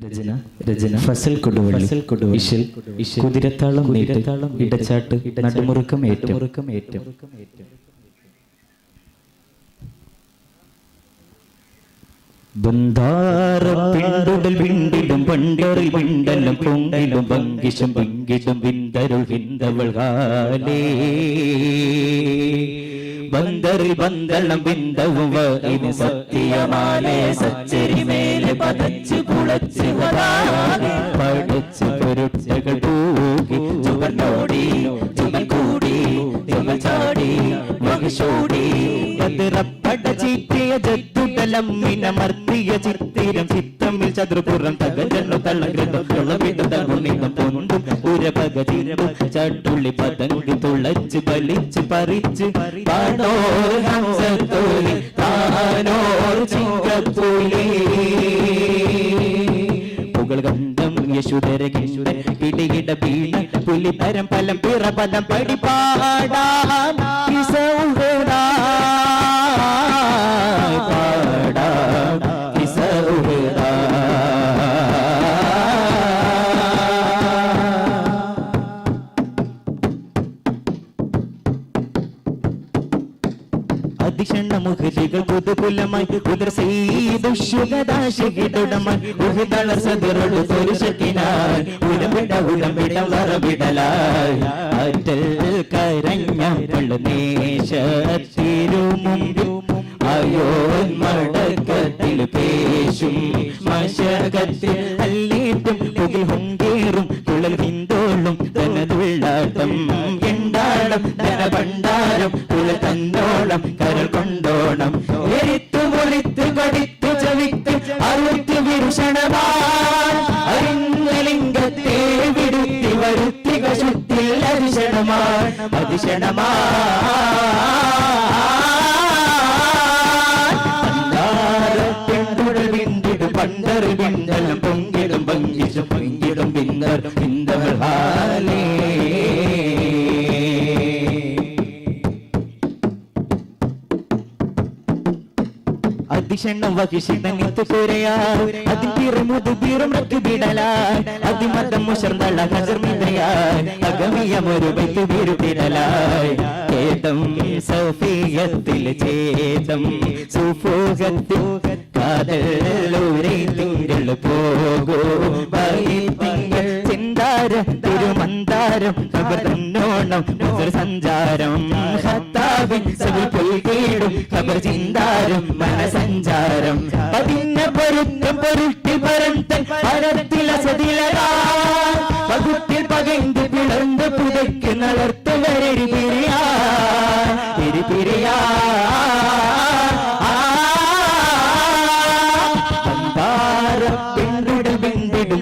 രചന ഫസൽ കൊടുവള്ളി ഇശൽ കുതിരത്താളം ഇടച്ചാട്ട് നടുമുറുക്കം ഏറ്റം ബന്ധാറപ്പിണ്ടുടൽ വിണ്ടിടും പണ്ടറിൽ വിണ്ടലും പൊങ്ങിലും പങ്കിശും പങ്കിടും വിന്തരുൾ വിന്തവൾ കാലേ ബന്തറിൽ ബന്തളം വിന്തവും ഇനി സത്യമാലേ സച്ചരി മേലെ പതച്ച് പുളച്ച് പഠിച്ച് പൊരുട്ടകൾ പൂകി ചുവന്നോടി ചുമൽ കൂടി ചുമൽ ചാടി മഹിഷോടി പതിറപ്പട ചീറ്റിയ ജത്തുടലം മിനമർത്തിയ ചിത്തിരം ചിത്തമ്മിൽ ചതുർപുറം തകജന്നു തള്ളവിടും പൊന്നും ഉരപക ചിരവും ചട്ടുള്ളി പതങ്ങി തുളച്ച് ബലിച്ച് പറിച്ച് പാടോർ ഹംസത്തോലി താനോർ ചിങ്കത്തോലി പുകൾ ഗന്ധം യശുധര കിടികിട വീണ പുലി പരം പലം പിറ പദം പടിപാടാം അതിഷണ്ണ മുഖലികൾ പുതുകുലമായി ഉദർശീതുഷുഗദാശികിടുടമായി ഉഹിതളർ സതിറൊടു തൊരുശത്തിനായി ഉടമിട വറവിടലായി അറ്റൽ കരഞ്ഞ പള്ളുനേശത്തിരുമുമ്പും അയോന്മടക്കത്തിൽ പേശും മശകത്തിൽ അല്ലേറ്റും പുകിൽ ഹുങ്കേറും കുഴൽ ഹിന്ദോളും ധനതുള്ളാട്ടം എണ്ടാളം ധനഭണ്ഡാരം കുല തന്നോളം കരൾ കൊണ്ടോണം എരിത്തു പൊളിത്തു കടിത്തു ചവിത്ത് അറുത്തു വിരുഷണമാലിംഗത്തെ വിടുത്തി വരുത്തി കശുത്തിൽ അതിശണമാ പണ്ടറി പിണ്ടലും പൊങ്കിടും പങ്കിച്ചും പൊങ്കിടും പിന്തവൾ ഹാലേ അതിഷണ്ണം വഹിഷിതനിത്തു പുരയായി അതിർമുതു ബീറും റക്കുബിടലായി അതിമതം മുഷർന്നള്ള ഹജർമിതയായി അഗമിയമൊരു ബൈത്ത് ബീറുപിടലായി ഏതം സഫിയത്തിൽ ചേതം സുഫോഗത്തിൽ കാതല്ലൂരെ തിങ്കൾ പോകോ തിങ്കൾ ചിന്താരം തിരുമന്താരം ഖബർ തന്നോണം സഞ്ചാരം ഹത്താവിൻ സബിൽ പൊൽകീടും ഖബർ ചിന്താരം മനസഞ്ചാരം പതിന്ന പൊരുത്തം പൊരുട്ടി പരന്തൻ പരത്തിൽ അസതിലരാ പകുത്തിൽ പകൈந்து പിളർന്ന് പുതയ്ക്ക് നളർത്ത് വരരി പിരിയാ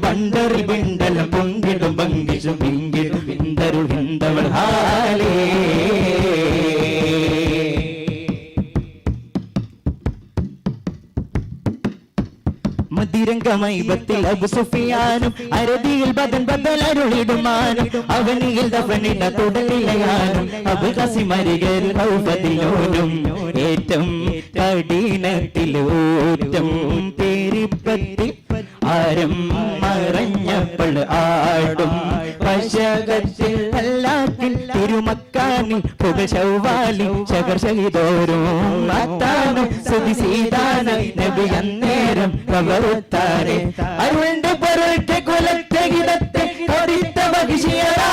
പണ്ടറി പിണ്ടലും പൊങ്കിടും പങ്കിച്ചും പിങ്കിടും പിന്തരുൾ ഹിന്ദവൾ ഹാലേ മതിരംഗമൈബത്തിൽ അബു സുഫിയാനും അരബിയിൽ ബദലരുളിടുമാനും അവനിയിൽ ദഫനിട തുടലിലയാനും അബു ഖസിമരികൾ ഔഫദിലോനും ഏറ്റം കഠിനത്തിൽ ഊറ്റം പേരിപ്പത്തി ആരം മറഞ്ഞപ്പോൾ ആടും പശകത്തിൽ അല്ലാത്തിൽ തിരുമക്കാനിൽ പുക ചൗവാലി ശകർ ശഹിതോരും മാത്താനും സുതി സീതാന നബി അന്നേരം കവറുത്താരെ അരുണ്ട് പൊരുട്ടെ കുലത്തെ ഗിതത്തെ കൊടിത്ത വകിഷിയരാ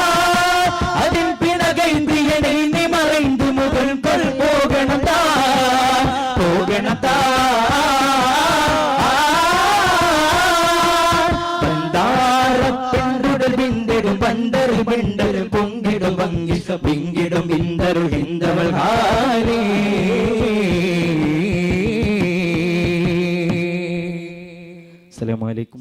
അതിൻ പിണകൈന്ദ്രിയനെ മറൈந்து മുകൾ കൊൽ പോകണതാ പണ്ടറി പിണ്ടലും പൊങ്കിടും പിങ്കിടും പിന്തരുൾ ഹിന്ദവൾ ഹാലേ. അസ്സലാമു അലൈക്കും.